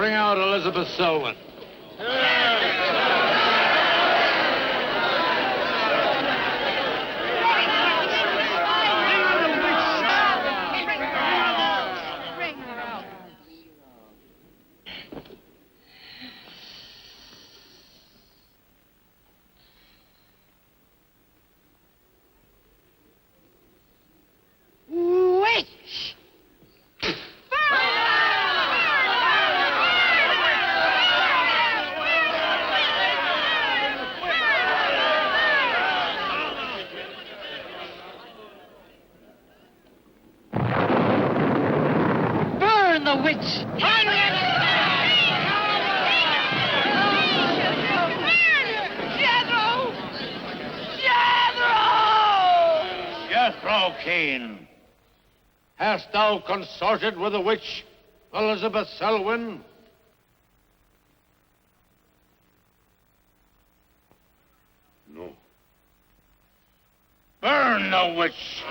Bring out Elizabeth Selwyn. Hast thou consorted with the witch, Elizabeth Selwyn? No. Burn the witch!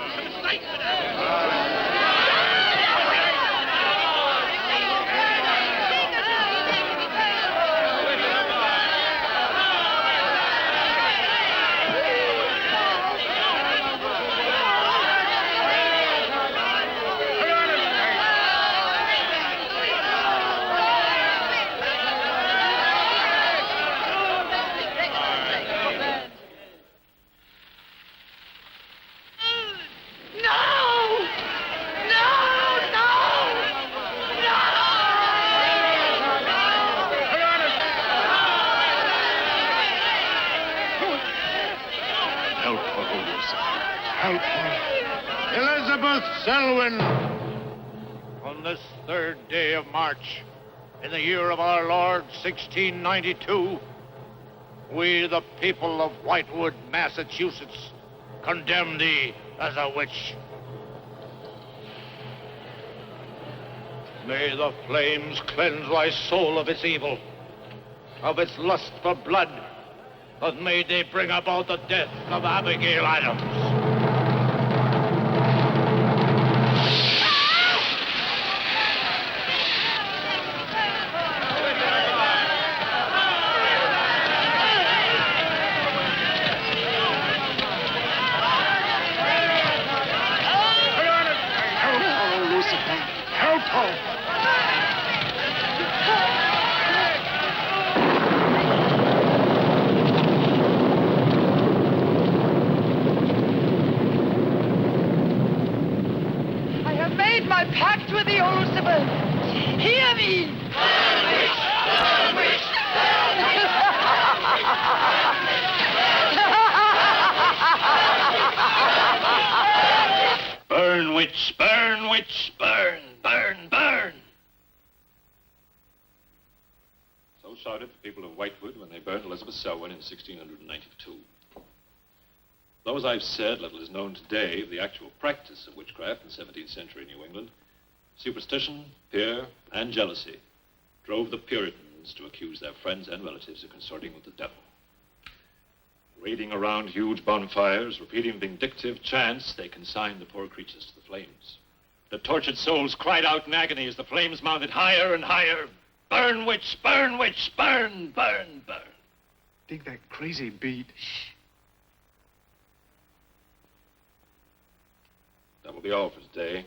Elizabeth Selwyn, on this 3rd day of March, in the year of our Lord, 1692, we, the people of Whitewood, Massachusetts, condemn thee as a witch. May the flames cleanse thy soul of its evil, of its lust for blood, but may they bring about the death of Abigail Adams. Pact with the Elizabeth. Hear me! Burn, witch, burn, witch, burn, burn, burn. So shouted the people of Whitewood when they burned Elizabeth Selwyn in 1692. Though, as I've said, little is known today of the actual practice of witchcraft in 17th century New England, superstition, fear, and jealousy drove the Puritans to accuse their friends and relatives of consorting with the devil. Raiding around huge bonfires, repeating vindictive chants, they consigned the poor creatures to the flames. The tortured souls cried out in agony as the flames mounted higher and higher. Burn, witch, burn, witch, burn, burn, burn. Dig that crazy beat. Shh. That will be all for today.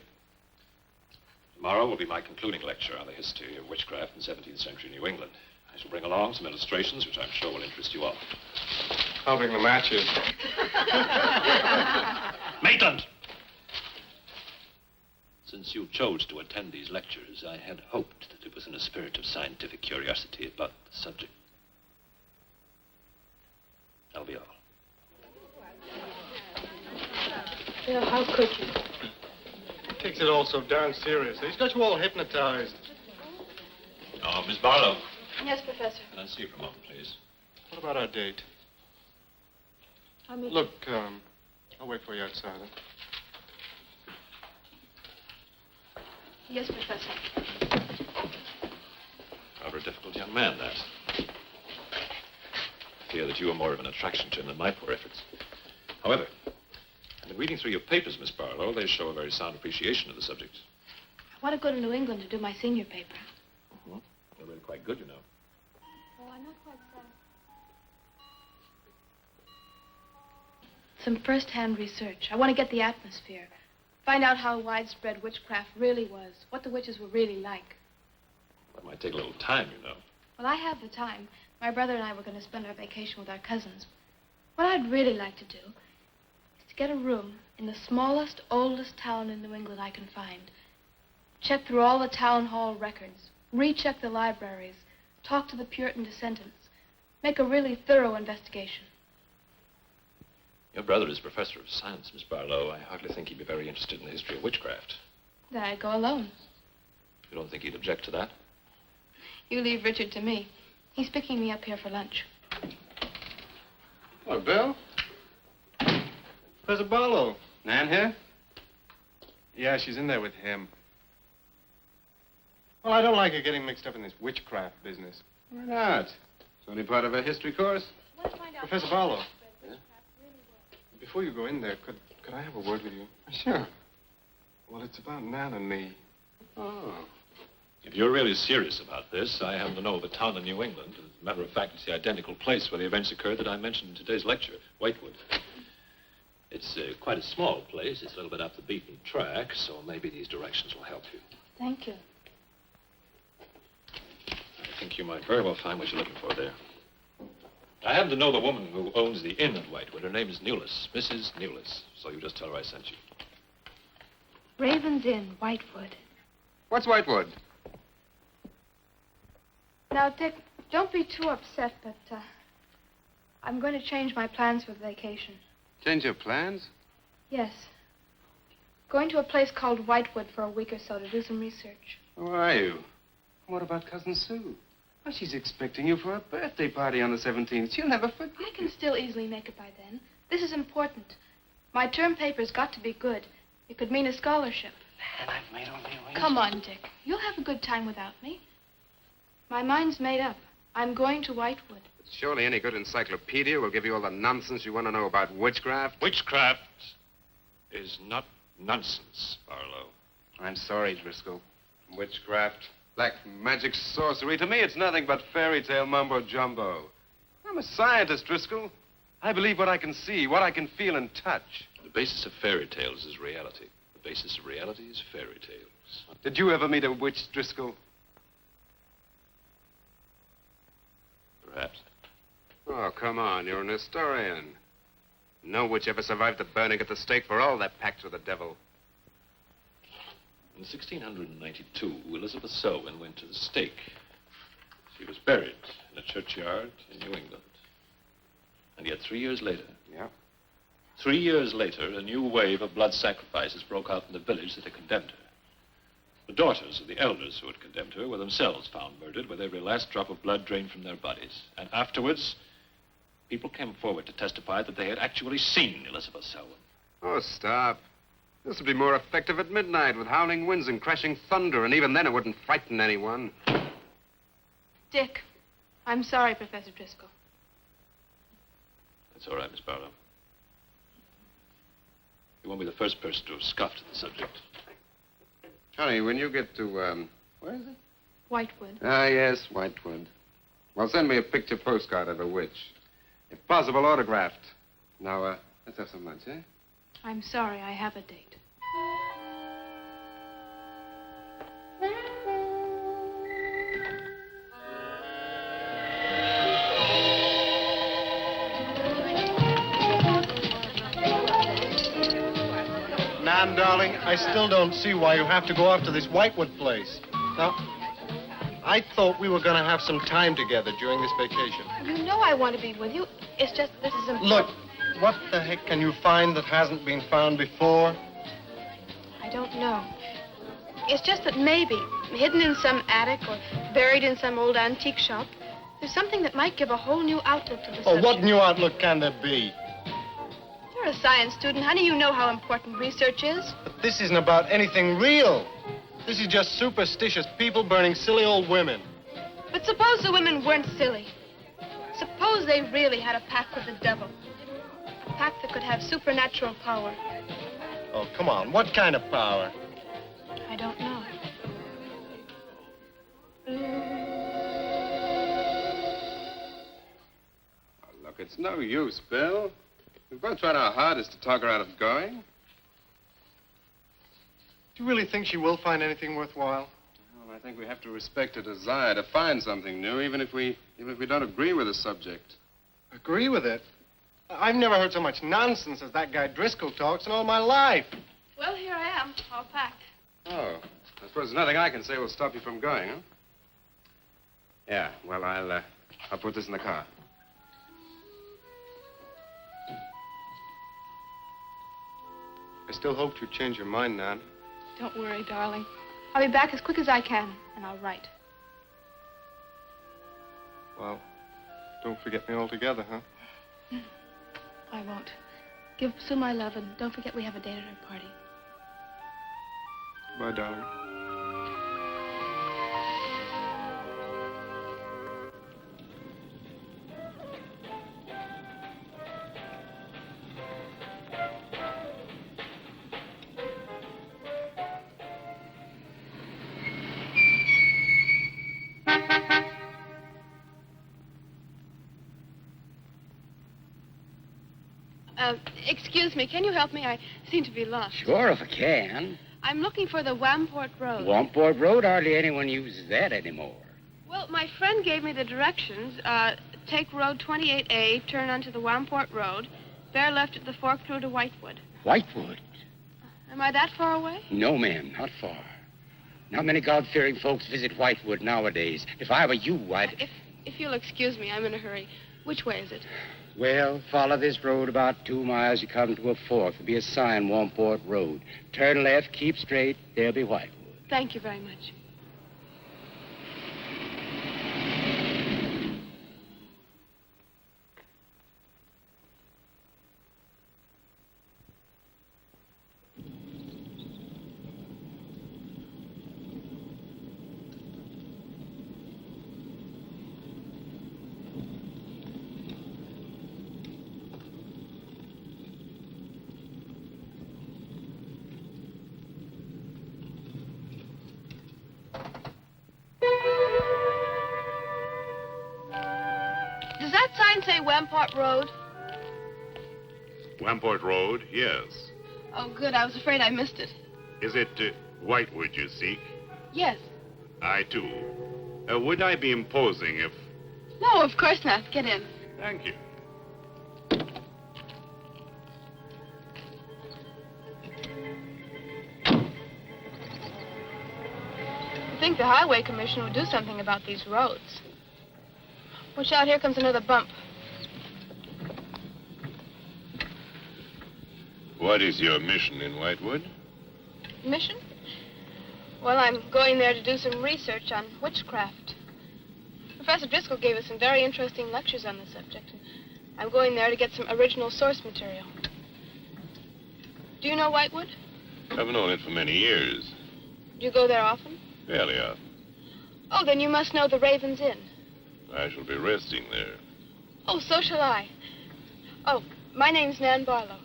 Tomorrow will be my concluding lecture on the history of witchcraft in 17th century New England. I shall bring along some illustrations which I'm sure will interest you all. I'll bring the matches. Maitland! Since you chose to attend these lectures, I had hoped that it was in a spirit of scientific curiosity about the subject. That'll be all. Bill, how could you? He takes it all so darn seriously. He's got you all hypnotized. Oh, Miss Barlow. Yes, Professor. Can I see you for a moment, please? What about our date? I'll meet Look, I'll wait for you outside. Huh? Yes, Professor. Rather a difficult young man, that. I fear that you are more of an attraction to him than my poor efforts. However, I've been reading through your papers, Miss Barlow. They show a very sound appreciation of the subject. I want to go to New England to do my senior paper. Well, they'll quite good, you know. Oh, I'm not quite sad. Some first-hand research. I want to get the atmosphere. Find out how widespread witchcraft really was. What the witches were really like. That might take a little time, you know. Well, I have the time. My brother and I were going to spend our vacation with our cousins. What I'd really like to do is to get a room in the smallest, oldest town in New England I can find. Check through all the town hall records. Recheck the libraries. Talk to the Puritan descendants. Make a really thorough investigation. Your brother is professor of science, Miss Barlow. I hardly think he'd be very interested in the history of witchcraft. Then I'd go alone. You don't think he'd object to that? You leave Richard to me. He's picking me up here for lunch. Hello, Bill. Professor Barlow. Nan here? Yeah, she's in there with him. Well, I don't like her getting mixed up in this witchcraft business. Why not? It's only part of her history course. Let's find out. Professor Barlow. Before you go in there, could I have a word with you? Sure. Well, it's about Nan and me. Oh. If you're really serious about this, I happen to know of a town in New England. As a matter of fact, it's the identical place where the events occurred that I mentioned in today's lecture, Whitewood. It's quite a small place. It's a little bit off the beaten track, so maybe these directions will help you. Thank you. I think you might very well find what you're looking for there. I happen to know the woman who owns the inn at Whitewood. Her name is Newless, Mrs. Newless. So you just tell her I sent you. Raven's Inn, Whitewood. What's Whitewood? Now, Dick, don't be too upset, but I'm going to change my plans for the vacation. Change your plans? Yes. Going to a place called Whitewood for a week or so to do some research. Who are you? What about Cousin Sue? Well, she's expecting you for a birthday party on the 17th. She'll never forget. I can still easily make it by then. This is important. My term paper's got to be good. It could mean a scholarship. And I've made all the arrangements. Come on, Dick. You'll have a good time without me. My mind's made up. I'm going to Whitewood. Surely any good encyclopedia will give you all the nonsense you want to know about witchcraft. Witchcraft is not nonsense, Barlow. I'm sorry, Driscoll. Witchcraft, black magic, sorcery. To me, it's nothing but fairy tale mumbo-jumbo. I'm a scientist, Driscoll. I believe what I can see, what I can feel and touch. The basis of fairy tales is reality. The basis of reality is fairy tales. Did you ever meet a witch, Driscoll? Perhaps. Oh, come on. You're an historian. No witch ever survived the burning at the stake for all their pacts with the devil. In 1692, Elizabeth Selwyn went to the stake. She was buried in a churchyard in New England. And yet 3 years later... Yeah? 3 years later, a new wave of blood sacrifices broke out in the village that had condemned her. The daughters of the elders who had condemned her were themselves found murdered with every last drop of blood drained from their bodies. And afterwards, people came forward to testify that they had actually seen Elizabeth Selwyn. Oh, stop. This would be more effective at midnight with howling winds and crashing thunder, and even then it wouldn't frighten anyone. Dick, I'm sorry, Professor Driscoll. That's all right, Miss Barlow. You won't be the first person to have scoffed at the subject. Honey, when you get to, where is it? Whitewood. Ah, yes, Whitewood. Well, send me a picture postcard of the witch. If possible, autographed. Now, let's have some lunch, eh? I'm sorry, I have a date. Nan, darling, I still don't see why you have to go off to this Whitewood place. Now, I thought we were going to have some time together during this vacation. You know I want to be with you. It's just this is important. Look, what the heck can you find that hasn't been found before? I don't know. It's just that maybe, hidden in some attic or buried in some old antique shop, there's something that might give a whole new outlook to the Oh, subject. what new outlook can there be? You're a science student, honey. You know how important research is. But this isn't about anything real. This is just superstitious people burning silly old women. But suppose the women weren't silly. Suppose they really had a pact with the devil. A pact that could have supernatural power. Oh, come on. What kind of power? I don't know. It's no use, Bill. We've both tried our hardest to talk her out of going. Do you really think she will find anything worthwhile? Well, I think we have to respect her desire to find something new, even if we don't agree with the subject. Agree with it? I've never heard so much nonsense as that guy Driscoll talks in all my life. Well, here I am, all packed. Oh, I suppose there's nothing I can say will stop you from going, huh? Yeah, well, I'll put this in the car. I still hoped you'd change your mind, Nan. Don't worry, darling. I'll be back as quick as I can, and I'll write. Well, don't forget me altogether, huh? I won't. Give Sue my love, and don't forget we have a date at her party. Goodbye, darling. Excuse me, can you help me? I seem to be lost. Sure, if I can. I'm looking for the Wamport Road. Wamport Road, hardly anyone uses that anymore. Well, my friend gave me the directions. Take Road 28A, turn onto the Wamport Road, bear left at the fork through to Whitewood. Whitewood? Am I that far away? No, ma'am, not far. Not many God-fearing folks visit Whitewood nowadays. If I were you, I'd... If you'll excuse me, I'm in a hurry. Which way is it? Well, follow this road about 2 miles. You come to a fork. There'll be a sign, Wamport Road. Turn left, keep straight. There'll be Whitewood. Thank you very much. Does that sign say Wamport Road? Wamport Road, yes. Oh, good. I was afraid I missed it. Is it Whitewood you seek? Yes. I, too. Would I be imposing if... No, of course not. Get in. Thank you. I think the Highway Commission would do something about these roads. Watch out, here comes another bump. What is your mission in Whitewood? Mission? Well, I'm going there to do some research on witchcraft. Professor Driscoll gave us some very interesting lectures on the subject. And I'm going there to get some original source material. Do you know Whitewood? I've known it for many years. Do you go there often? Fairly often. Oh, then you must know the Raven's Inn. I shall be resting there. Oh, so shall I. Oh, my name's Nan Barlow.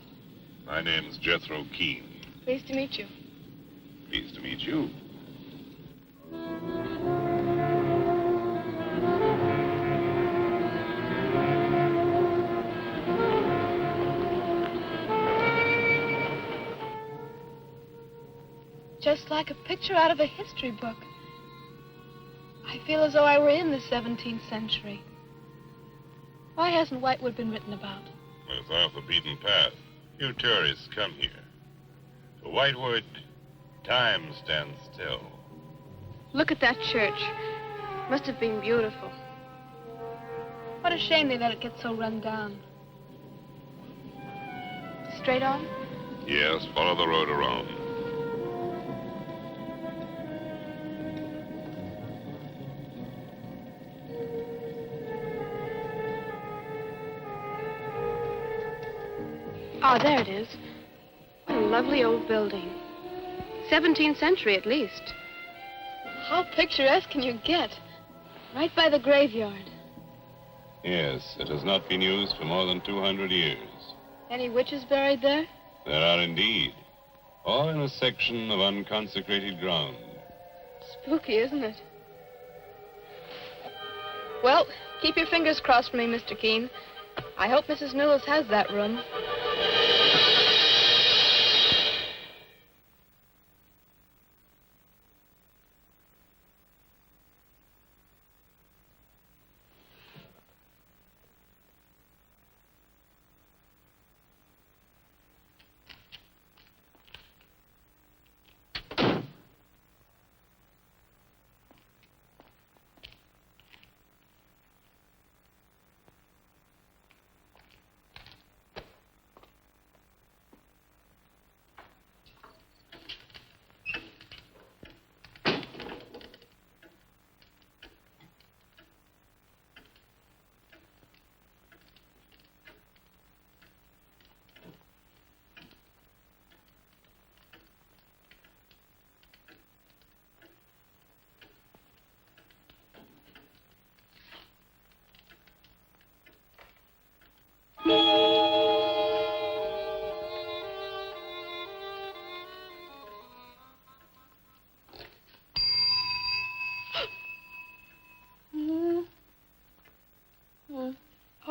My name's Jethro Keene. Pleased to meet you. Pleased to meet you. Just like a picture out of a history book. I feel as though I were in the 17th century. Why hasn't Whitewood been written about? It's off the beaten path. Few tourists come here. To Whitewood, time stands still. Look at that church. Must have been beautiful. What a shame they let it get so run down. Straight on? Yes, follow the road around. Oh, there it is. What a lovely old building. 17th century at least. How picturesque can you get? Right by the graveyard. Yes, it has not been used for more than 200 years. Any witches buried there? There are indeed. All in a section of unconsecrated ground. Spooky, isn't it? Well, keep your fingers crossed for me, Mr. Keene. I hope Mrs. Newlis has that room.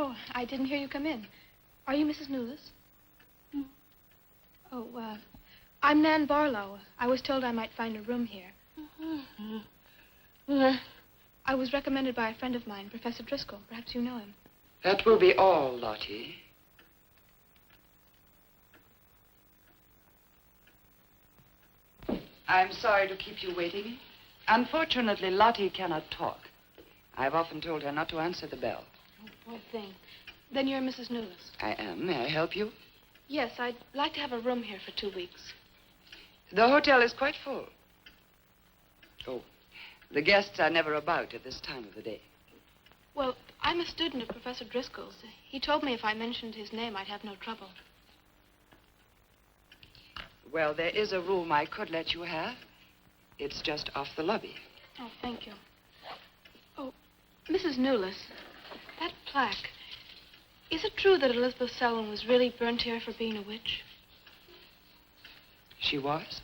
Oh, I didn't hear you come in. Are you Mrs. Newlis? Oh, I'm Nan Barlow. I was told I might find a room here. I was recommended by a friend of mine, Professor Driscoll. Perhaps you know him. That will be all, Lottie. I'm sorry to keep you waiting. Unfortunately, Lottie cannot talk. I've often told her not to answer the bell. Oh, poor thing. Then you're Mrs. Newlis. I am. May I help you? Yes, I'd like to have a room here for 2 weeks. The hotel is quite full. Oh, the guests are never about at this time of the day. Well, I'm a student of Professor Driscoll's. He told me if I mentioned his name, I'd have no trouble. Well, there is a room I could let you have. It's just off the lobby. Oh, thank you. Oh, Mrs. Newlis, that plaque. Is it true that Elizabeth Selwyn was really burnt here for being a witch? She was?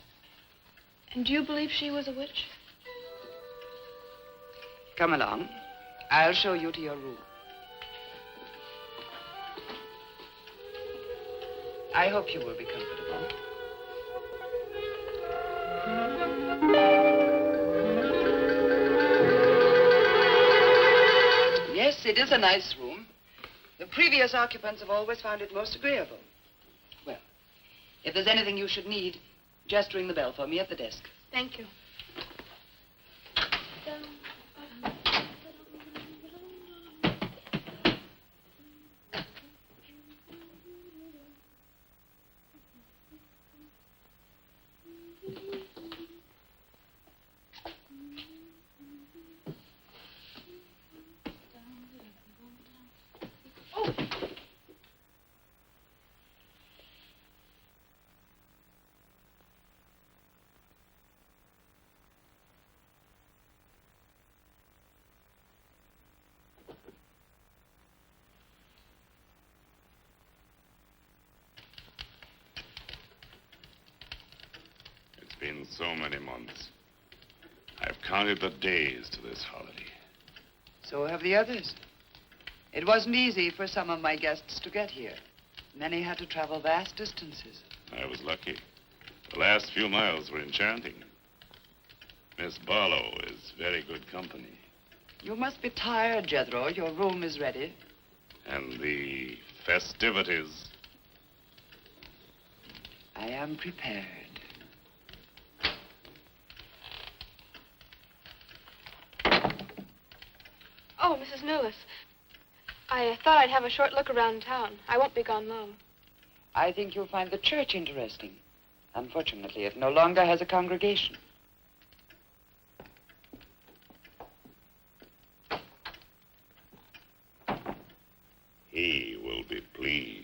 And do you believe she was a witch? Come along. I'll show you to your room. I hope you will be comfortable. Yes, it is a nice room. The previous occupants have always found it most agreeable. Well, if there's anything you should need, just ring the bell for me at the desk. Thank you. It's been so many months. I've counted the days to this holiday. So have the others. It wasn't easy for some of my guests to get here. Many had to travel vast distances. I was lucky. The last few miles were enchanting. Miss Barlow is very good company. You must be tired, Jethro. Your room is ready. And the festivities. I am prepared. Oh, Mrs. Newlis. I thought I'd have a short look around town. I won't be gone long. I think you'll find the church interesting. Unfortunately, it no longer has a congregation. He will be pleased.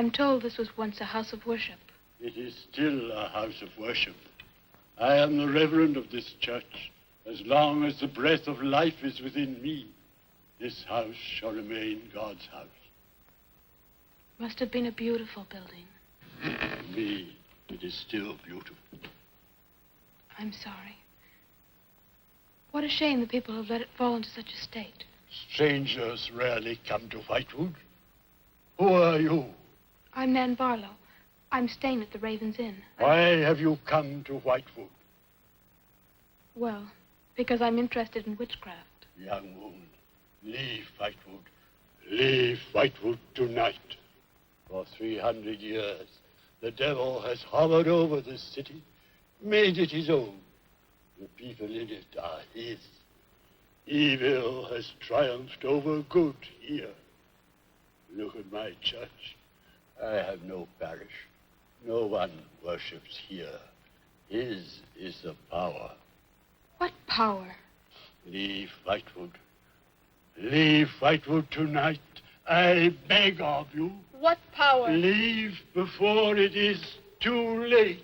I'm told this was once a house of worship. It is still a house of worship. I am the reverend of this church. As long as the breath of life is within me, this house shall remain God's house. Must have been a beautiful building. To me, it is still beautiful. I'm sorry. What a shame the people have let it fall into such a state. Strangers rarely come to Whitewood. Who are you? I'm Nan Barlow. I'm staying at the Raven's Inn. Why have you come to Whitewood? Well, because I'm interested in witchcraft. Young woman, leave Whitewood. Leave Whitewood tonight. For 300 years, the devil has hovered over this city, made it his own. The people in it are his. Evil has triumphed over good here. Look at my church. I have no parish. No one worships here. His is the power. What power? Leave Whitewood. Leave Whitewood tonight. I beg of you. What power? Leave before it is too late.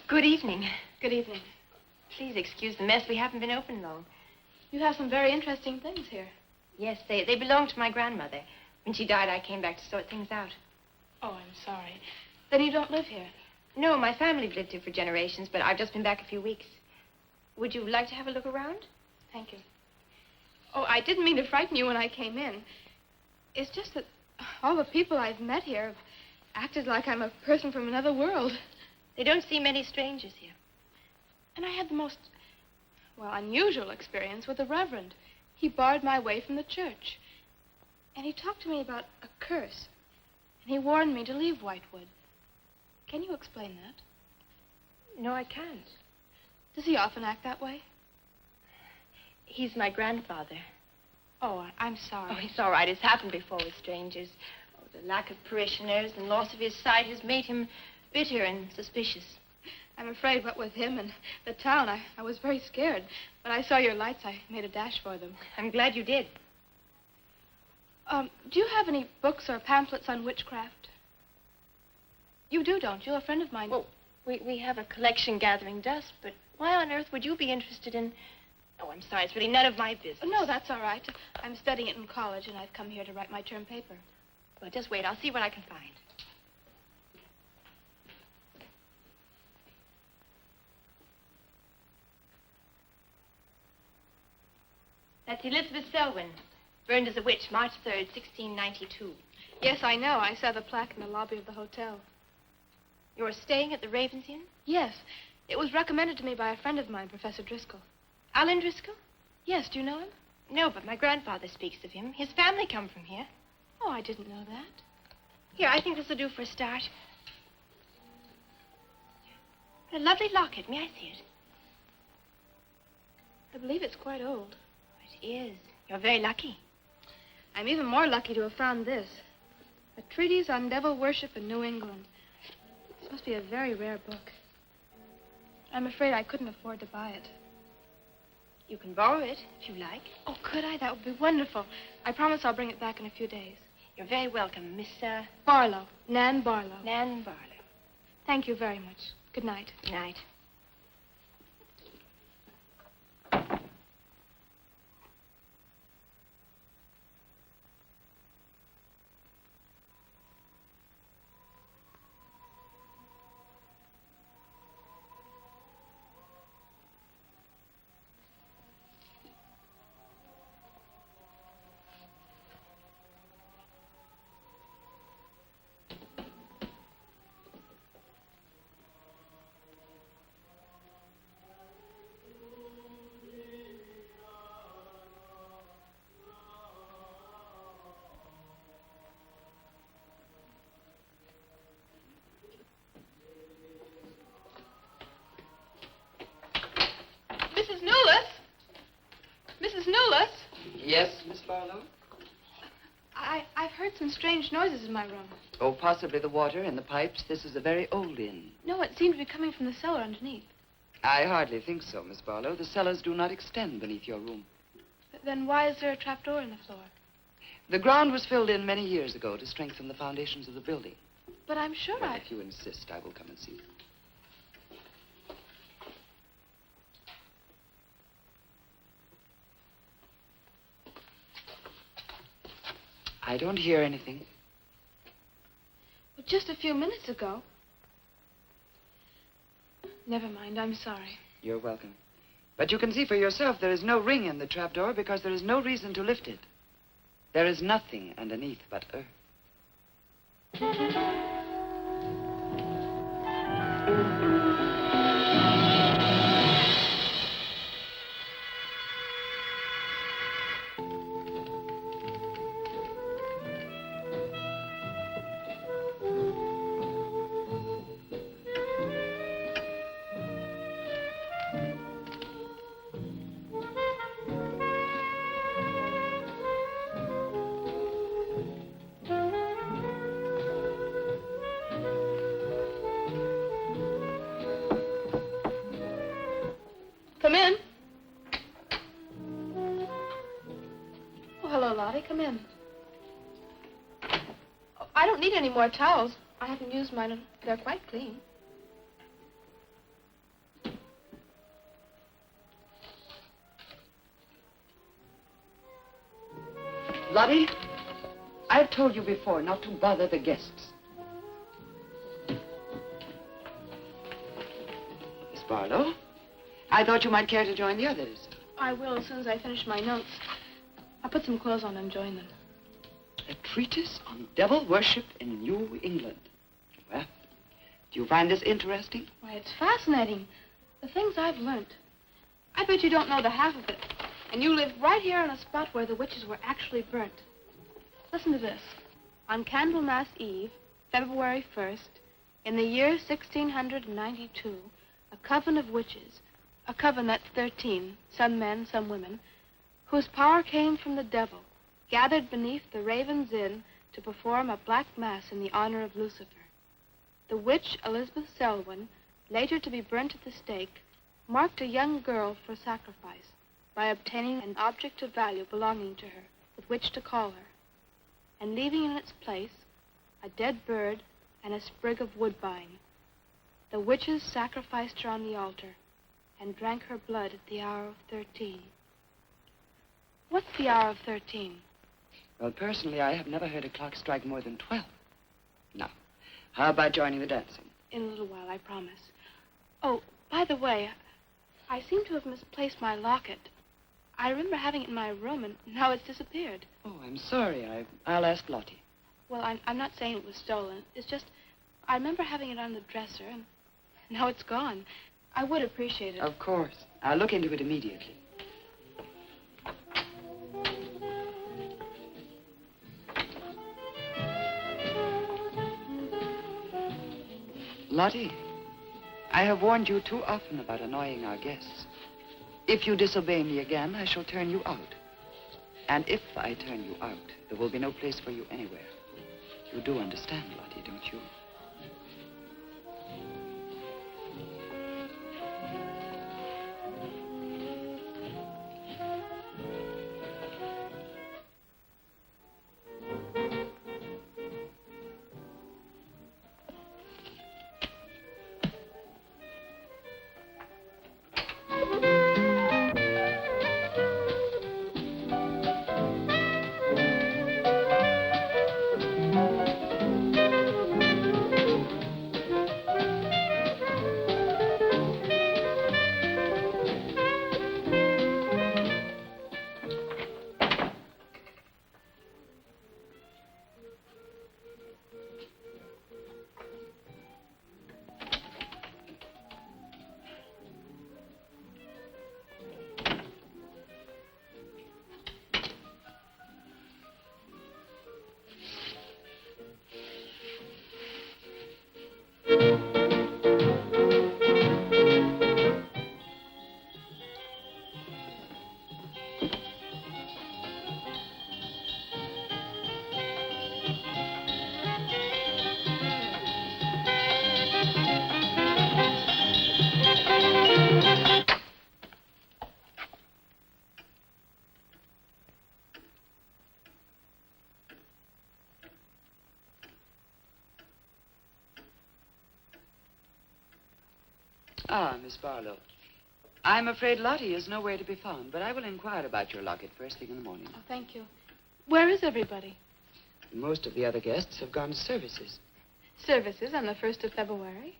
Good evening. Good evening. Please excuse the mess. We haven't been open long. You have some very interesting things here. Yes, they belonged to my grandmother. When she died, I came back to sort things out. Oh, I'm sorry. Then you don't live here? No, my family lived here for generations, but I've just been back a few weeks. Would you like to have a look around? Thank you. Oh, I didn't mean to frighten you when I came in. It's just that all the people I've met here have acted like I'm a person from another world. They don't see many strangers here. And I had the most, unusual experience with the Reverend. He barred my way from the church. And he talked to me about a curse. And he warned me to leave Whitewood. Can you explain that? No, I can't. Does he often act that way? He's my grandfather. Oh, I'm sorry. Oh, it's all right. It's happened before with strangers. Oh, the lack of parishioners and loss of his sight has made him bitter and suspicious. I'm afraid what with him and the town, I was very scared. When I saw your lights, I made a dash for them. I'm glad you did. Do you have any books or pamphlets on witchcraft? You do, don't you? A friend of mine... Well, we have a collection gathering dust, but why on earth would you be interested in... Oh, I'm sorry. It's really none of my business. No, that's all right. I'm studying it in college, and I've come here to write my term paper. Well, just wait. I'll see what I can find. That's Elizabeth Selwyn, burned as a witch, March 3rd, 1692. Yes, I know. I saw the plaque in the lobby of the hotel. You're staying at the Raven's Inn? Yes. It was recommended to me by a friend of mine, Professor Driscoll. Alan Driscoll? Yes, do you know him? No, but my grandfather speaks of him. His family come from here. Oh, I didn't know that. Here, I think this will do for a start. A lovely locket. May I see it? I believe it's quite old. It is. You're very lucky. I'm even more lucky to have found this. A treatise on devil worship in New England. This must be a very rare book. I'm afraid I couldn't afford to buy it. You can borrow it, if you like. Oh, could I? That would be wonderful. I promise I'll bring it back in a few days. You're very welcome, Miss, Barlow. Nan Barlow. Nan Barlow. Thank you very much. Good night. Good night. Barlow? I've heard some strange noises in my room. Oh, possibly the water and the pipes. This is a very old inn. No, it seemed to be coming from the cellar underneath. I hardly think so, Miss Barlow. The cellars do not extend beneath your room. Then why is there a trapdoor in the floor? The ground was filled in many years ago to strengthen the foundations of the building. But I'm sure Well, if you insist, I will come and see you. I don't hear anything. But just a few minutes ago. Never mind, I'm sorry. You're welcome. But you can see for yourself there is no ring in the trapdoor because there is no reason to lift it. There is nothing underneath but earth. Come in. Oh, hello, Lottie. Come in. Oh, I don't need any more towels. I haven't used mine, and they're quite clean. Lottie, I've told you before not to bother the guests. Miss Barlow, I thought you might care to join the others. I will as soon as I finish my notes. I'll put some clothes on and join them. A treatise on devil worship in New England. Well, do you find this interesting? Why, it's fascinating. The things I've learned. I bet you don't know the half of it. And you live right here on a spot where the witches were actually burnt. Listen to this. On Candlemas Eve, February 1st, in the year 1692, a coven of witches, a coven that's 13, some men, some women, whose power came from the devil, gathered beneath the Raven's Inn to perform a black mass in the honor of Lucifer. The witch, Elizabeth Selwyn, later to be burnt at the stake, marked a young girl for sacrifice by obtaining an object of value belonging to her with which to call her, and leaving in its place a dead bird and a sprig of woodbine. The witches sacrificed her on the altar and drank her blood at the hour of 13. What's the hour of 13? Well, personally, I have never heard a clock strike more than 12. Now, how about joining the dancing? In a little while, I promise. Oh, by the way, I seem to have misplaced my locket. I remember having it in my room, and now it's disappeared. Oh, I'm sorry. I'll ask Lottie. Well, I'm not saying it was stolen. It's just, I remember having it on the dresser, and now it's gone. I would appreciate it. Of course. I'll look into it immediately. Lottie, I have warned you too often about annoying our guests. If you disobey me again, I shall turn you out. And if I turn you out, there will be no place for you anywhere. You do understand, Lottie, don't you? Ah, Miss Barlow. I'm afraid Lottie is nowhere to be found, but I will inquire about your locket first thing in the morning. Oh, thank you. Where is everybody? Most of the other guests have gone to services. Services on the 1st of February.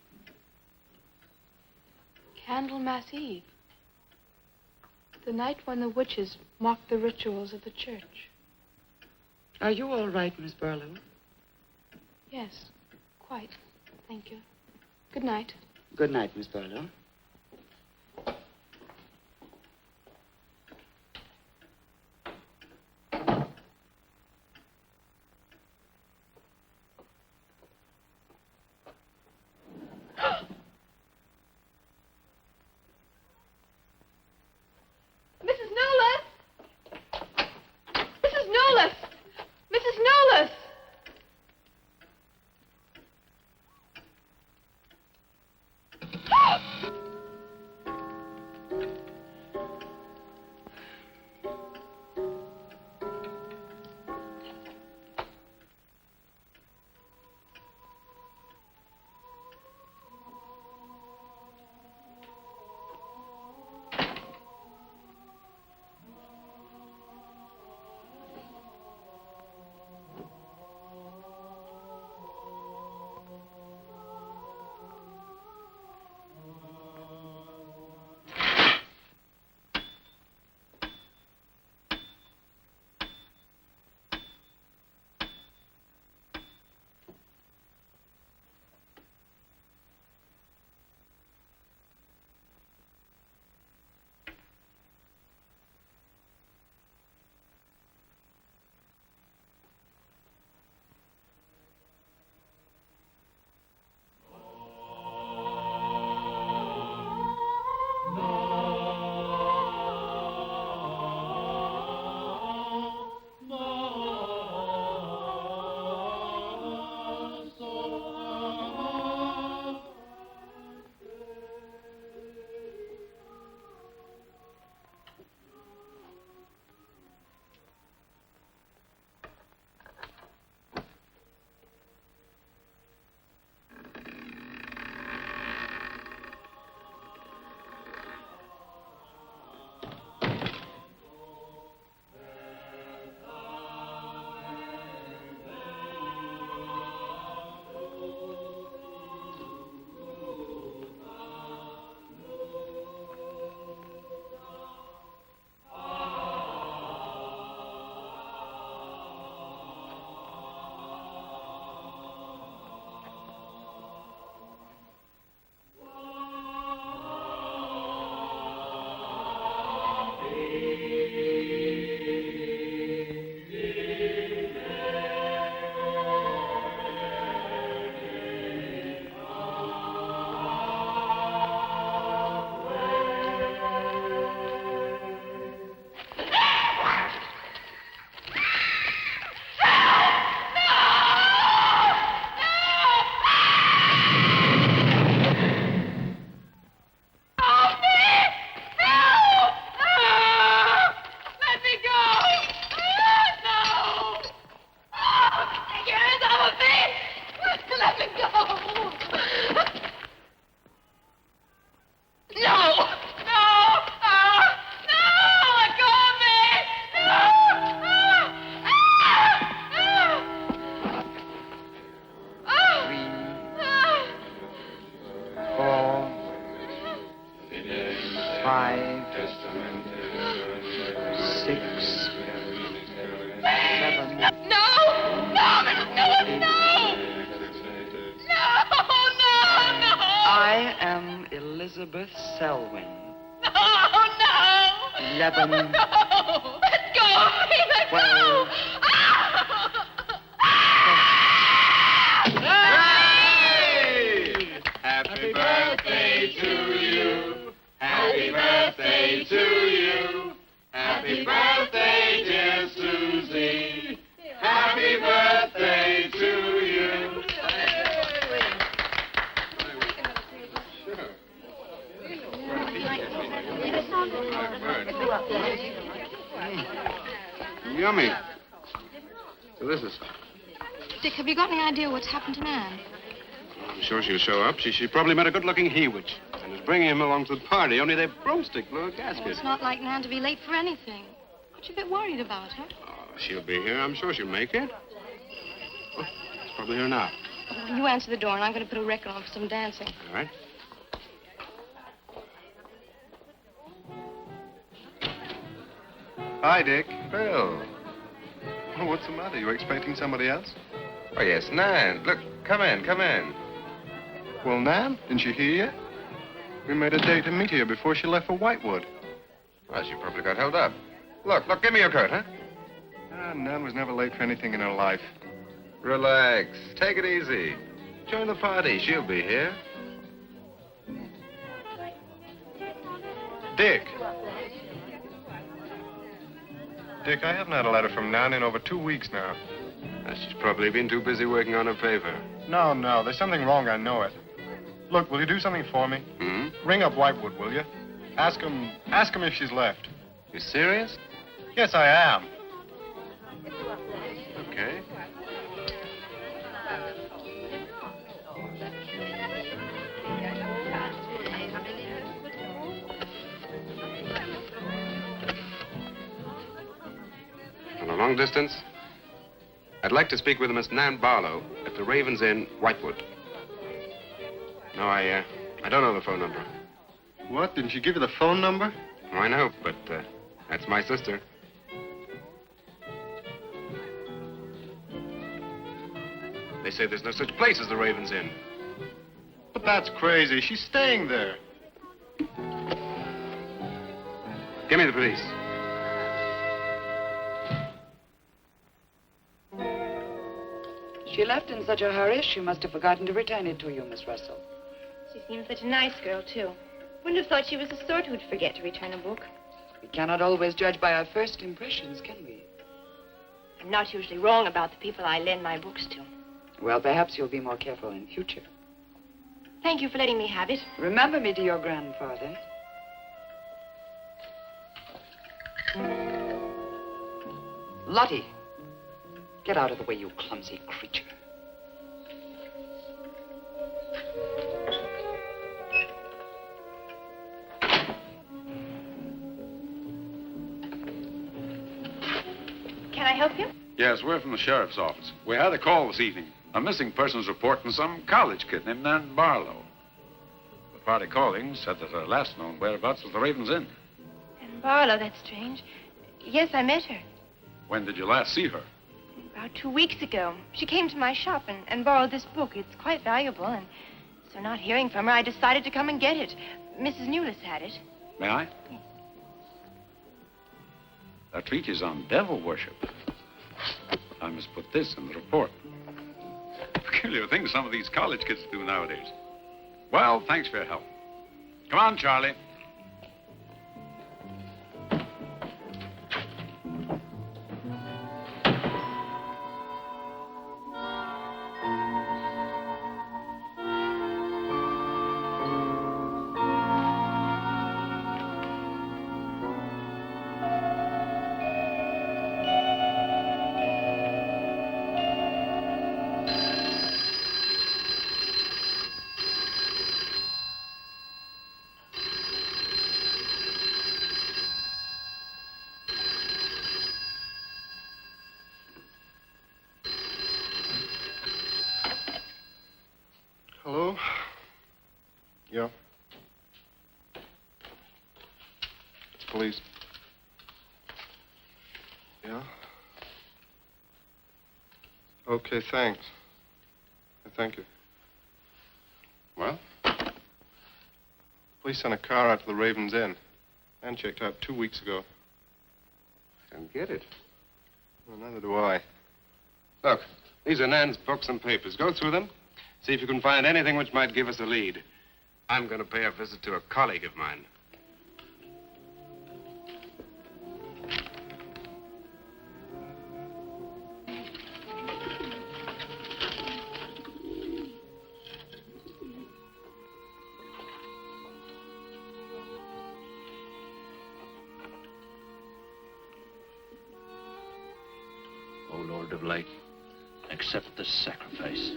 Candlemas Eve. The night when the witches mocked the rituals of the church. Are you all right, Miss Barlow? Yes, quite. Thank you. Good night. Good night, Miss Barlow. Mrs. Nolas! Mrs. Nolas! Mrs. Nolas! I am Elizabeth Selwyn. No, no! 11. No! Let go of me! Let 12. go! Happy birthday to you. Happy birthday to you. Happy birthday, dear Susie. Happy birthday to you. Yummy. Delicious. Dick, have you got any idea what's happened to Nan? I'm sure she'll show up. She probably met a good-looking Hewich and is bringing him along to the party, only their broomstick blew a gasket. Well, it's not like Nan to be late for anything. Aren't you a bit worried about her? Oh, she'll be here. I'm sure she'll make it. Oh, it's probably here now. You answer the door, and I'm going to put a record on for some dancing. All right. Hi, Dick. Bill. Oh, what's the matter? You expecting somebody else? Oh, yes, Nan. Look, come in. Well, Nan, didn't she hear you? We made a date to meet here before she left for Whitewood. Well, she probably got held up. Look, give me your coat, huh? Nan was never late for anything in her life. Relax. Take it easy. Join the party. She'll be here. Dick. Dick, I haven't had a letter from Nan in over 2 weeks now. She's probably been too busy working on her paper. No, there's something wrong, I know it. Look, will you do something for me? Hmm? Ring up Whitewood, will you? Ask him if she's left. You serious? Yes, I am. Okay. On a long distance, I'd like to speak with Miss Nan Barlow at the Raven's Inn, Whitewood. No, I don't know the phone number. What? Didn't she give you the phone number? Oh, I know, but that's my sister. They say there's no such place as the Raven's Inn. But that's crazy. She's staying there. Give me the police. She left in such a hurry, she must have forgotten to return it to you, Miss Russell. She seems such a nice girl, too. Wouldn't have thought she was the sort who'd forget to return a book. We cannot always judge by our first impressions, can we? I'm not usually wrong about the people I lend my books to. Well, perhaps you'll be more careful in future. Thank you for letting me have it. Remember me to your grandfather. Lottie, get out of the way, you clumsy creature. Can I help you? Yes, we're from the sheriff's office. We had a call this evening. A missing persons report from some college kid named Nan Barlow. The party calling said that her last known whereabouts was the Raven's Inn. And Barlow, that's strange. Yes, I met her. When did you last see her? About 2 weeks ago. She came to my shop and borrowed this book. It's quite valuable, and so not hearing from her, I decided to come and get it. Mrs. Newless had it. May I? Yes. That treatise on devil worship. I must put this in the report. Peculiar things some of these college kids do nowadays. Well, thanks for your help. Come on, Charlie. Hello? Yeah. It's police. Yeah? Okay, thanks. Thank you. Well? Police sent a car out to the Raven's Inn. And checked out 2 weeks ago. Don't get it. Well, neither do I. Look, these are Nan's books and papers. Go through them. See if you can find anything which might give us a lead. I'm going to pay a visit to a colleague of mine. O Lord of light, accept this sacrifice.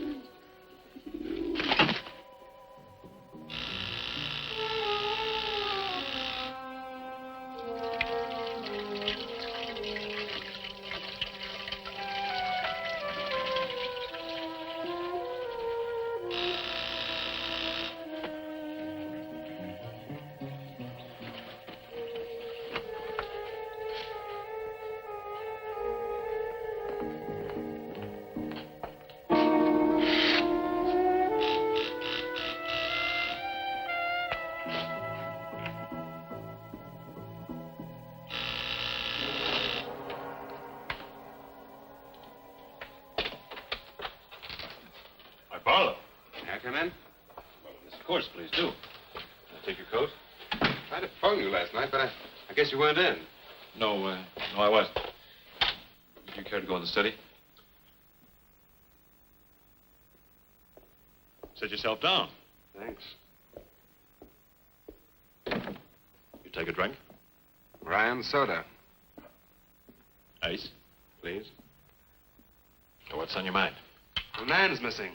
course, please do. Can I take your coat? I tried to phone you last night, but I guess you weren't in. No, I wasn't. Would you care to go in the study? Sit yourself down. Thanks. You take a drink? Ryan soda. Ice, please. So what's on your mind? Well, Nan's missing.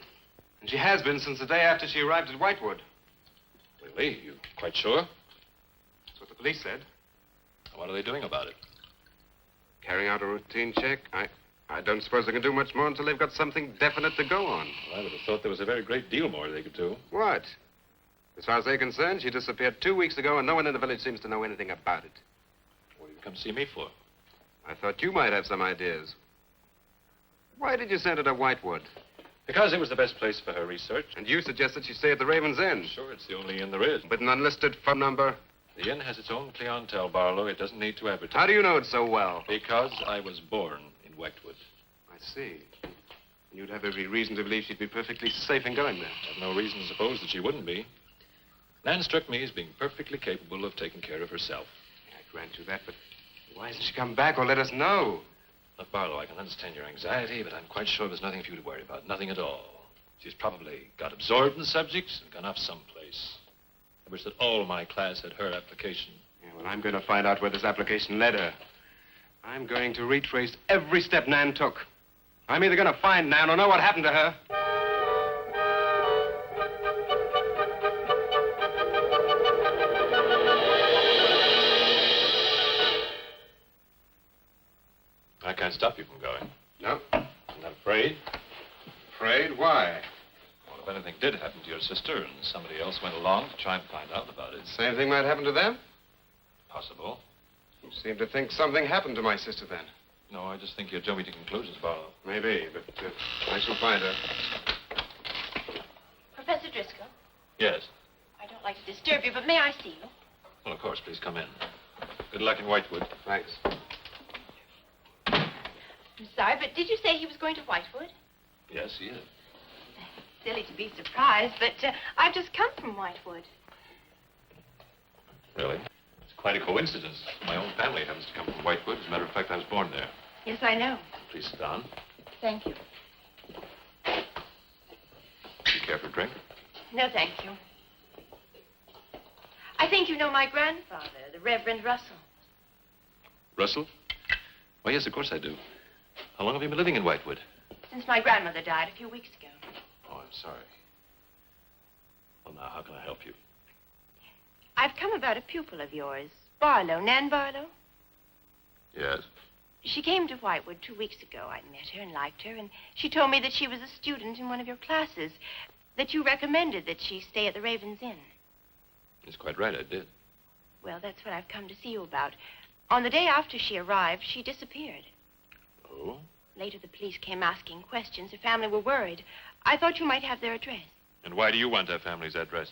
And she has been since the day after she arrived at Whitewood. Really? You quite sure? That's what the police said. What are they doing about it? Carrying out a routine check. I don't suppose they can do much more until they've got something definite to go on. Well, I would have thought there was a very great deal more they could do. What? As far as they're concerned, she disappeared 2 weeks ago, and no one in the village seems to know anything about it. What did you come see me for? I thought you might have some ideas. Why did you send her to Whitewood? Because it was the best place for her research. And you suggested she stay at the Raven's Inn. Sure, it's the only inn there is. With an unlisted phone number? The inn has its own clientele, Barlow. It doesn't need to advertise. How do you know it so well? Because I was born in Whitewood. I see. You'd have every reason to believe she'd be perfectly safe in going there. I have no reason to suppose that she wouldn't be. Nan struck me as being perfectly capable of taking care of herself. I grant you that, but why hasn't she come back or let us know? Look, Barlow, I can understand your anxiety, but I'm quite sure there's nothing for you to worry about. Nothing at all. She's probably got absorbed in the subject and gone off someplace. I wish that all my class had her application. Yeah, well, I'm going to find out where this application led her. I'm going to retrace every step Nan took. I'm either going to find Nan or know what happened to her. I can't stop you from going. No. I'm not afraid. Afraid? Why? Well, if anything did happen to your sister and somebody else went along to try and find out about it. Same thing might happen to them? Possible. You seem to think something happened to my sister then. No, I just think you're jumping to conclusions, Barlow. Maybe, but I shall find her. Professor Driscoll, Yes. I don't like to disturb you, but may I see you? Well, of course, please come in. Good luck in Whitewood. Thanks. I'm sorry, but did you say he was going to Whitewood? Yes, he is. Silly to be surprised, but I've just come from Whitewood. Really? It's quite a coincidence. My own family happens to come from Whitewood. As a matter of fact, I was born there. Yes, I know. Please sit down. Thank you. Do you care for a drink? No, thank you. I think you know my grandfather, the Reverend Russell. Russell? Why, yes, of course I do. How long have you been living in Whitewood? Since my grandmother died a few weeks ago. Oh, I'm sorry. Well, now, how can I help you? I've come about a pupil of yours, Barlow, Nan Barlow. Yes? She came to Whitewood 2 weeks ago. I met her and liked her, and she told me that she was a student in one of your classes, that you recommended that she stay at the Raven's Inn. That's quite right, I did. Well, that's what I've come to see you about. On the day after she arrived, she disappeared. Oh? Later, the police came asking questions. Her family were worried. I thought you might have their address. And why do you want that family's address?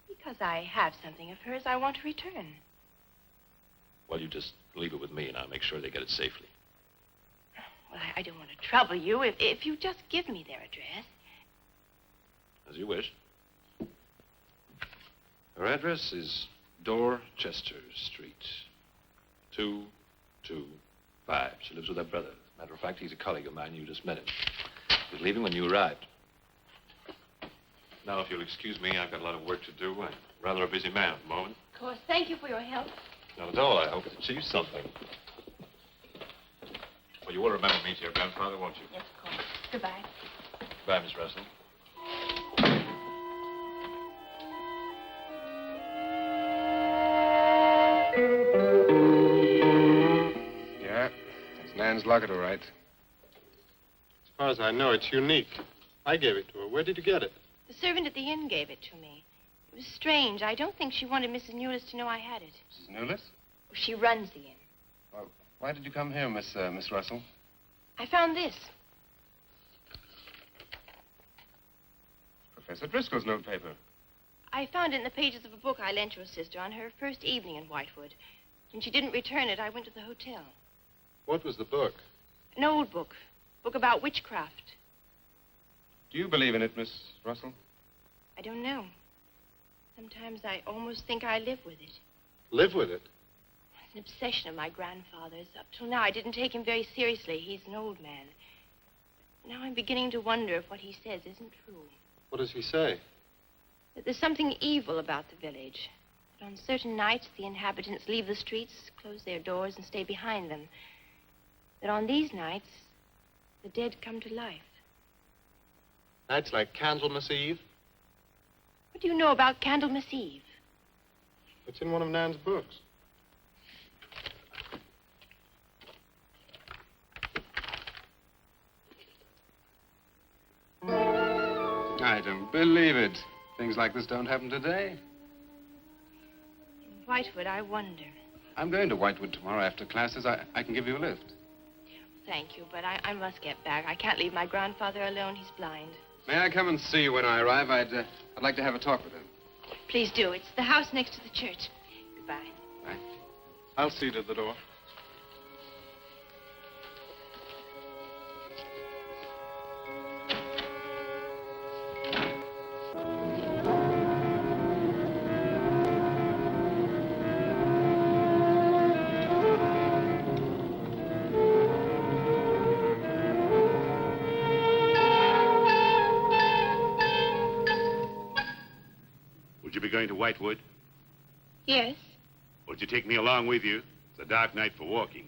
Because I have something of hers I want to return. Well, you just leave it with me, and I'll make sure they get it safely. Well, I don't want to trouble you if you just give me their address. As you wish. Her address is Dorchester Street, 225. She lives with her brother. As a matter of fact, he's a colleague of mine. You just met him. He was leaving when you arrived. Now, if you'll excuse me, I've got a lot of work to do. I'm rather a busy man at the moment. Of course. Thank you for your help. Not at all. I hope it achieves something. Well, you will remember me to your grandfather, won't you? Yes, of course. Goodbye. Goodbye, Miss Russell. Yeah, that's Nan's locket, all right. As far as I know, it's unique. I gave it to her. Where did you get it? The servant at the inn gave it to me. It was strange. I don't think she wanted Mrs. Newless to know I had it. Mrs. Newless? She runs the inn. Well, why did you come here, Miss Russell? I found this. Professor Driscoll's notepaper. I found it in the pages of a book I lent your sister on her first evening in Whitewood. When she didn't return it, I went to the hotel. What was the book? An old book about witchcraft. Do you believe in it, Miss Russell? I don't know. Sometimes I almost think I live with it. Live with it? It's an obsession of my grandfather's. Up till now, I didn't take him very seriously. He's an old man. Now I'm beginning to wonder if what he says isn't true. What does he say? That there's something evil about the village. That on certain nights, the inhabitants leave the streets, close their doors, and stay behind them. That on these nights, the dead come to life. Nights like Candlemas Eve? What do you know about Candlemas Eve? It's in one of Nan's books. I don't believe it. Things like this don't happen today. In Whitewood, I wonder. I'm going to Whitewood tomorrow after classes. I can give you a lift. Thank you, but I must get back. I can't leave my grandfather alone. He's blind. May I come and see you when I arrive? I'd like to have a talk with him. Please do. It's the house next to the church. Goodbye. Bye. I'll see you at the door. Would you be going to Whitewood? Yes? Would you take me along with you? It's a dark night for walking.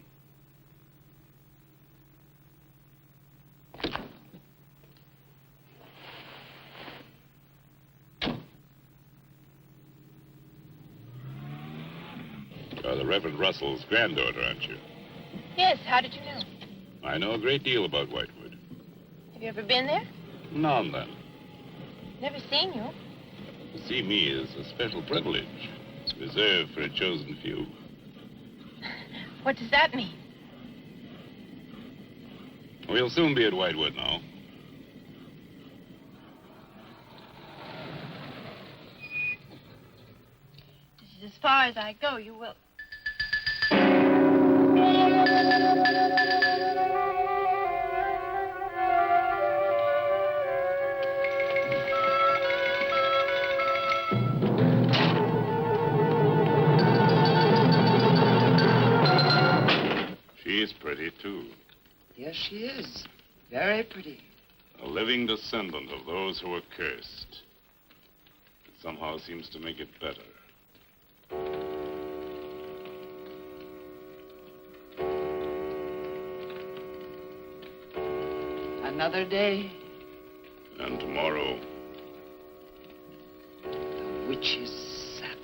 You're the Reverend Russell's granddaughter, aren't you? Yes. How did you know? I know a great deal about Whitewood. Have you ever been there? Now and then. Never seen you. To see me is a special privilege. It's reserved for a chosen few. What does that mean? We'll soon be at Whitewood now. This is as far as I go. You will. She's pretty, too. Yes, she is. Very pretty. A living descendant of those who were cursed. It somehow seems to make it better. Another day. And tomorrow. The witch's Sabbath.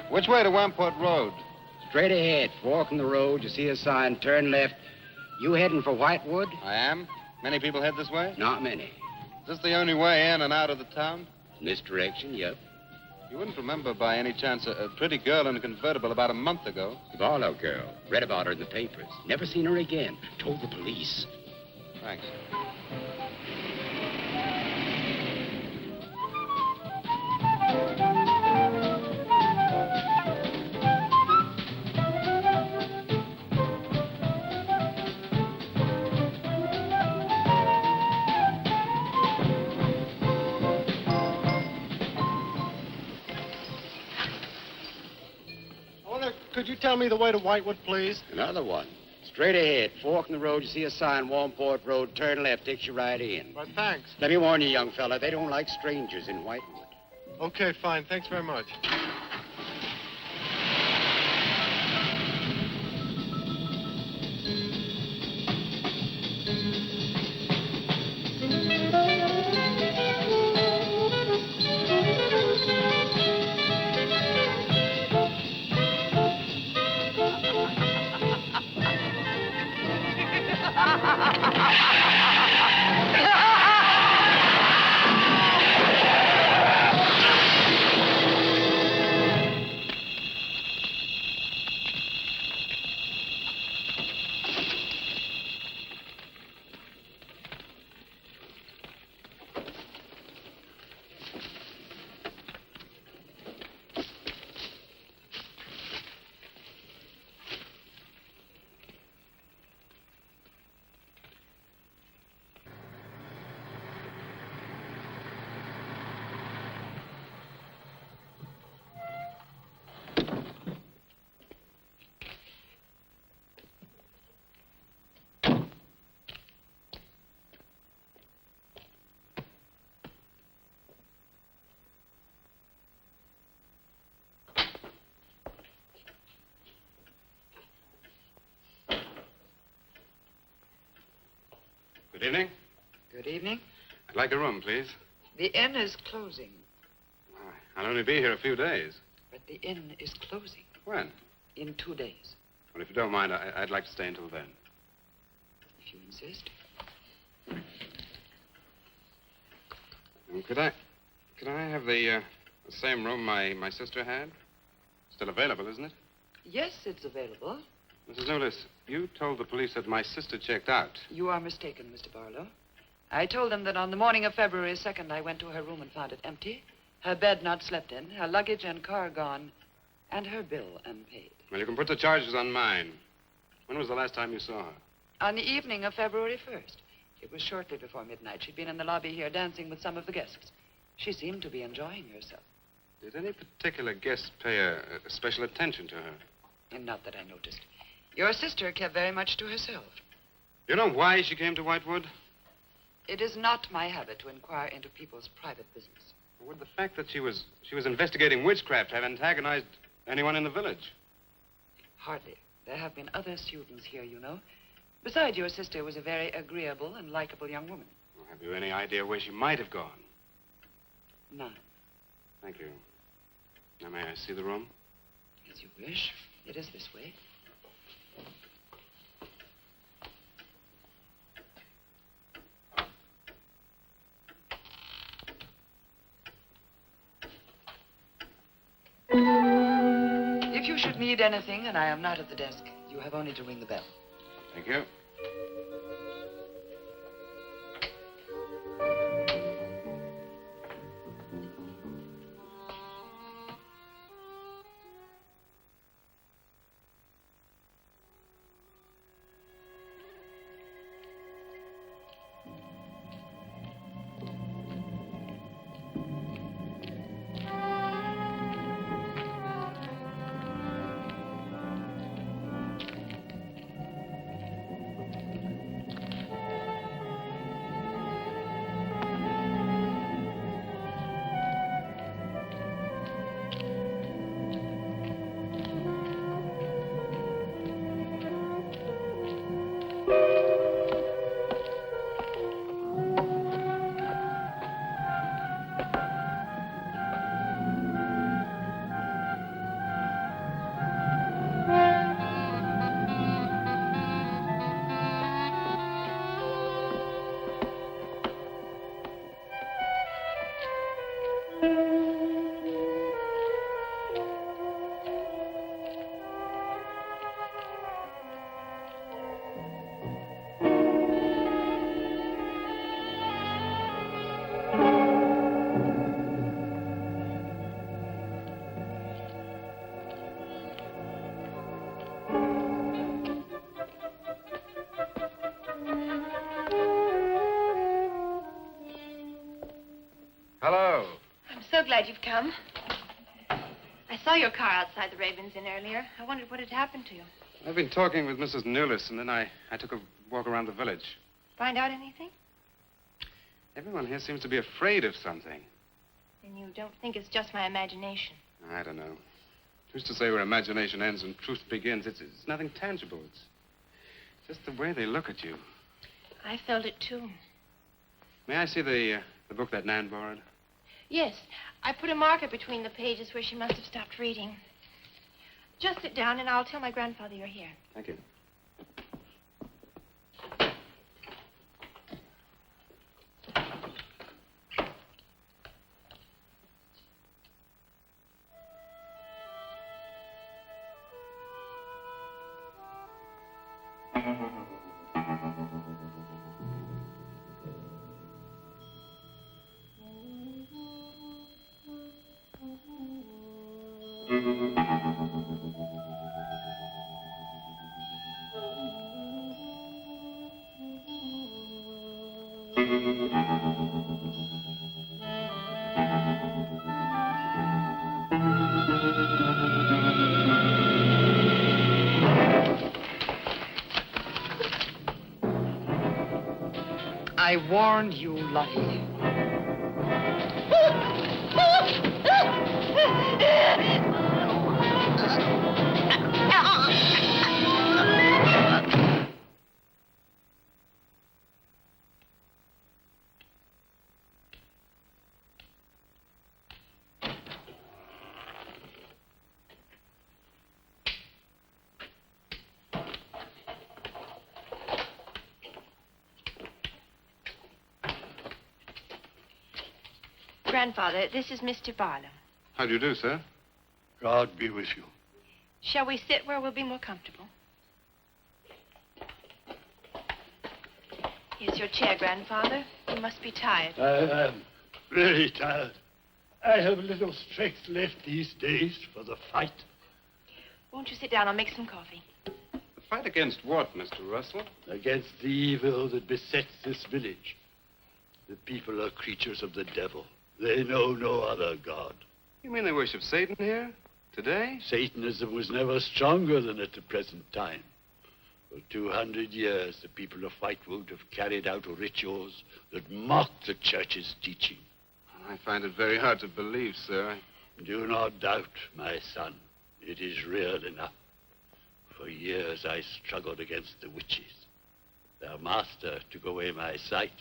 Which way to Wamport Road? Straight ahead. Fork in the road. You see a sign. Turn left. You heading for Whitewood? I am. Many people head this way? Not many. Is this the only way in and out of the town? In this direction, yep. You wouldn't remember by any chance a pretty girl in a convertible about a month ago? Barlow girl. Read about her in the papers. Never seen her again. Told the police. Thanks. Could you tell me the way to Whitewood, please? Another one. Straight ahead. Fork in the road. You see a sign. Wamport Road. Turn left. Takes you right in. Well, thanks. Let me warn you, young fella. They don't like strangers in Whitewood. Okay, fine. Thanks very much. Good evening. Good evening. I'd like a room, please. The inn is closing, I'll only be here a few days. but the inn is closing When? in 2 days, Well, if you don't mind, I'd like to stay until then. if you insist. Could I have the same room my sister had? Still available, isn't it? Yes, it's available. Mrs. Newless, you told the police that my sister checked out. You are mistaken, Mr. Barlow. I told them that on the morning of February 2nd, I went to her room and found it empty, her bed not slept in, her luggage and car gone, and her bill unpaid. Well, you can put the charges on mine. When was the last time you saw her? On the evening of February 1st. It was shortly before midnight. She'd been in the lobby here dancing with some of the guests. She seemed to be enjoying herself. Did any particular guest pay a special attention to her? And not that I noticed. Your sister kept very much to herself. You know why she came to Whitewood? It is not my habit to inquire into people's private business. Would the fact that she was investigating witchcraft have antagonized anyone in the village? Hardly. There have been other students here, you know. Besides, your sister was a very agreeable and likable young woman. Well, have you any idea where she might have gone? None. Thank you. Now, may I see the room? As you wish. It is this way. If you should need anything and I am not at the desk, you have only to ring the bell. Thank you. Hello. I'm so glad you've come. I saw your car outside the Ravens Inn earlier. I wondered what had happened to you. I've been talking with Mrs. Newless, and then I took a walk around the village. Find out anything? Everyone here seems to be afraid of something. And you don't think it's just my imagination? I don't know. Who's to say where imagination ends and truth begins? It's nothing tangible. It's just the way they look at you. I felt it, too. May I see the book that Nan borrowed? Yes. I put a marker between the pages where she must have stopped reading. Just sit down, and I'll tell my grandfather you're here. Thank you. I warned you, Lottie. Grandfather, this is Mr. Barlow. How do you do, sir? God be with you. Shall we sit where we'll be more comfortable? Here's your chair, Grandfather. You must be tired. I am really tired. I have little strength left these days for the fight. Won't you sit down? I'll make some coffee. The fight against what, Mr. Russell? Against the evil that besets this village. The people are creatures of the devil. They know no other God. You mean they worship Satan here? Today? Satanism was never stronger than at the present time. For 200 years, the people of Whitewood have carried out rituals that mock the church's teaching. I find it very hard to believe, sir. Do not doubt, my son. It is real enough. For years, I struggled against the witches. Their master took away my sight.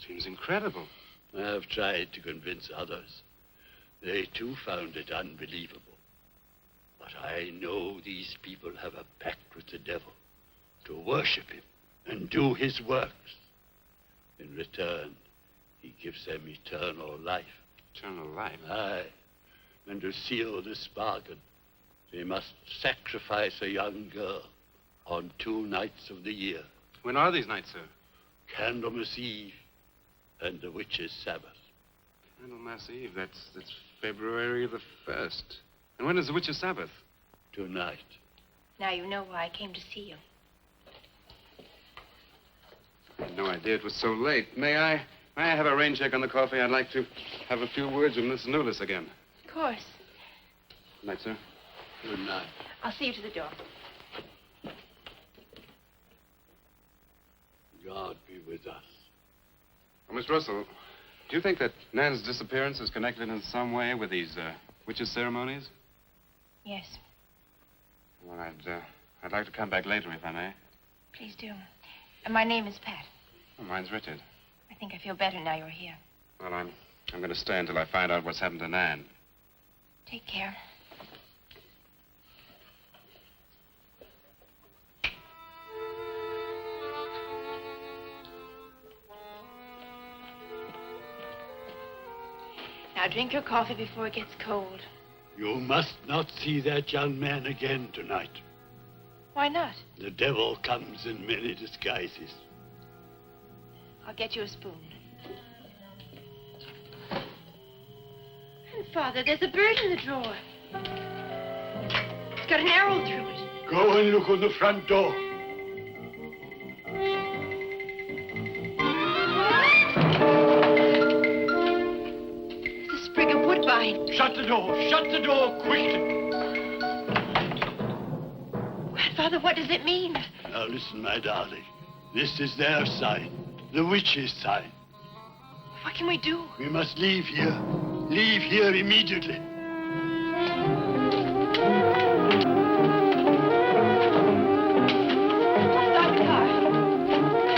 Seems incredible. I have tried to convince others. They, too, found it unbelievable. But I know these people have a pact with the devil to worship him and do his works. In return, he gives them eternal life. Eternal life? Aye. And to seal this bargain, they must sacrifice a young girl on 2 nights of the year. When are these nights, sir? Candlemas Eve and the witch's Sabbath. Candlemas Eve, that's February the 1st. And when is the witch's Sabbath? Tonight. Now you know why I came to see you. I had no idea it was so late. May I have a rain check on the coffee? I'd like to have a few words with Miss Newless again. Of course. Good night, sir. Good night. I'll see you to the door. God be with us. Well, Miss Russell, do you think that Nan's disappearance is connected in some way with these witches' ceremonies? Yes, Well, I'd like to come back later, if I may. please do. And my name is Pat. Oh, mine's Richard. I think I feel better now you're here. Well, I'm going to stay until I find out what's happened to Nan. Take care. Now drink your coffee before it gets cold. You must not see that young man again tonight. Why not? The devil comes in many disguises. I'll get you a spoon. And Father, there's a bird in the drawer. It's got an arrow through it. Go and look on the front door. It's a sprig of woodbine. Shut the door. Shut the door quickly. Grandfather, what does it mean? Now listen, my darling. This is their sign. The witch's sign. What can we do? We must leave here. Leave here immediately. Stop the car.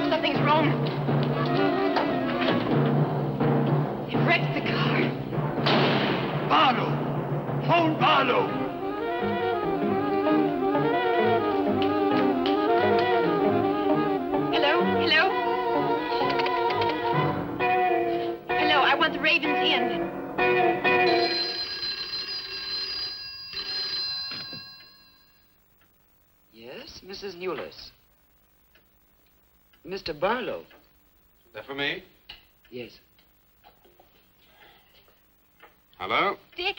Something's wrong. It wrecked the car. Barlow! Phone Barlow! called Raven's Inn. Yes, Mrs. Newless. Mr. Barlow. Is that for me? Yes. Hello? Dick!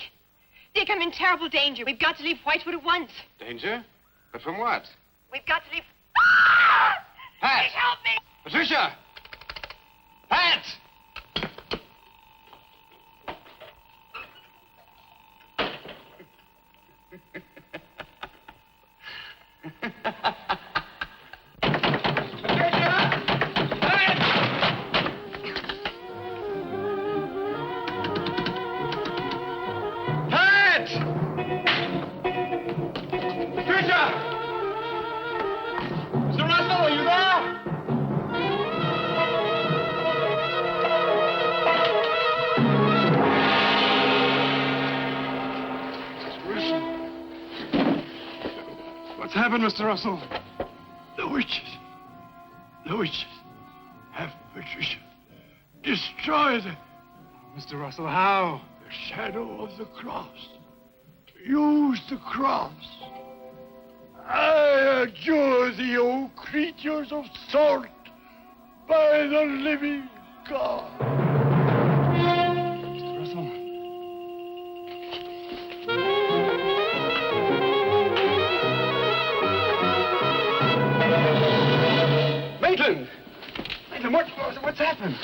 Dick, I'm in terrible danger. We've got to leave Whitewood at once. Danger? But from what? We've got to leave... Pat! Dick, help me! Patricia! Pat! What's happened, Mr. Russell? The witches. The witches have Patricia destroyed her. Mr. Russell, how? The shadow of the cross. To use the cross. I adjure thee, O creatures of salt, by the living God. Mr. Russell. Maitland! Maitland, what's happened?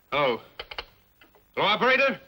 Hello. Hello, operator?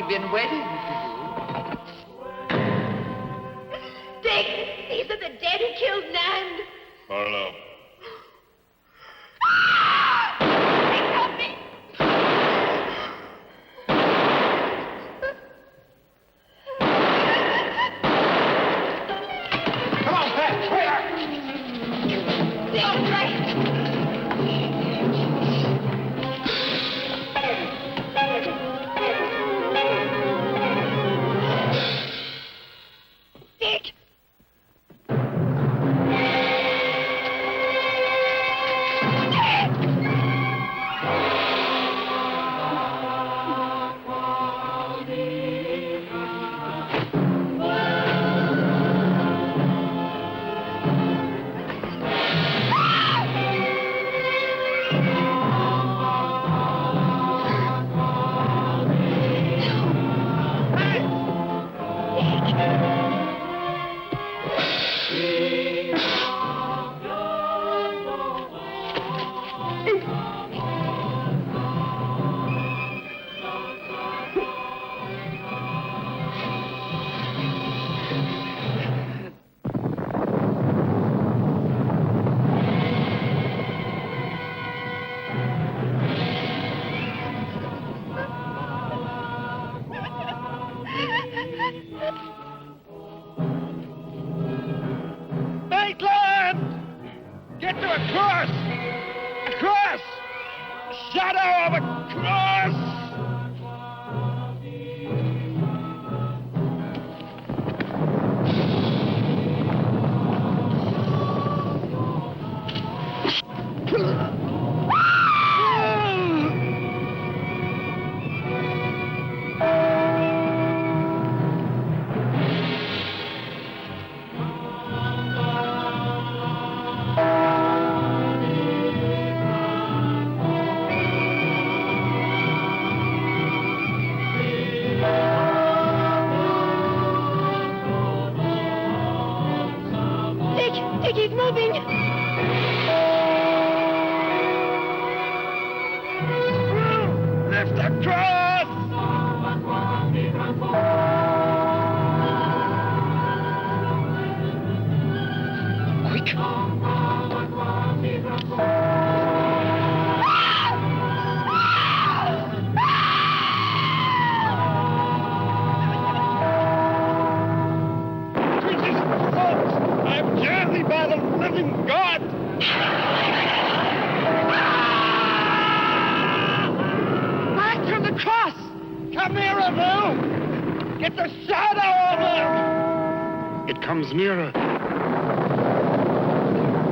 we've been waiting for you. Dick, these are the dead who killed Nan. Marlowe. Dick, help me. Come on, Pat, quick! Dick, right. Dick! Maitland! Get to a cross! A cross! A shadow of a cross! Dick, he's moving. Lift the cross! Quick! I am jersey by the living God! Back from the cross! Come nearer, Bill! Get the shadow of him! It comes nearer.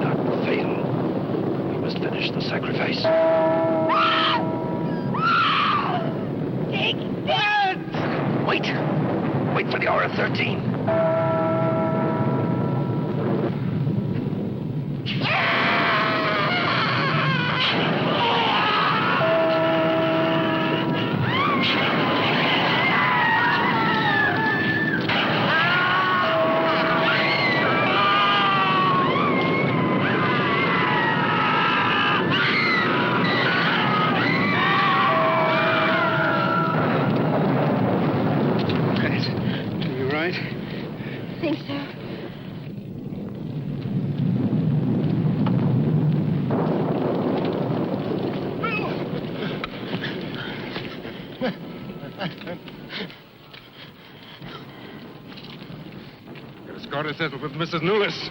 Not fail. We must finish the sacrifice. Dick, Wait! Wait for the hour of 13. You right? I think so. Got a score to settle with Mrs. Lewis.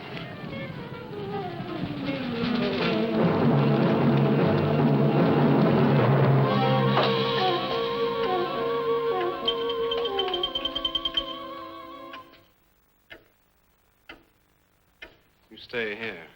You stay here.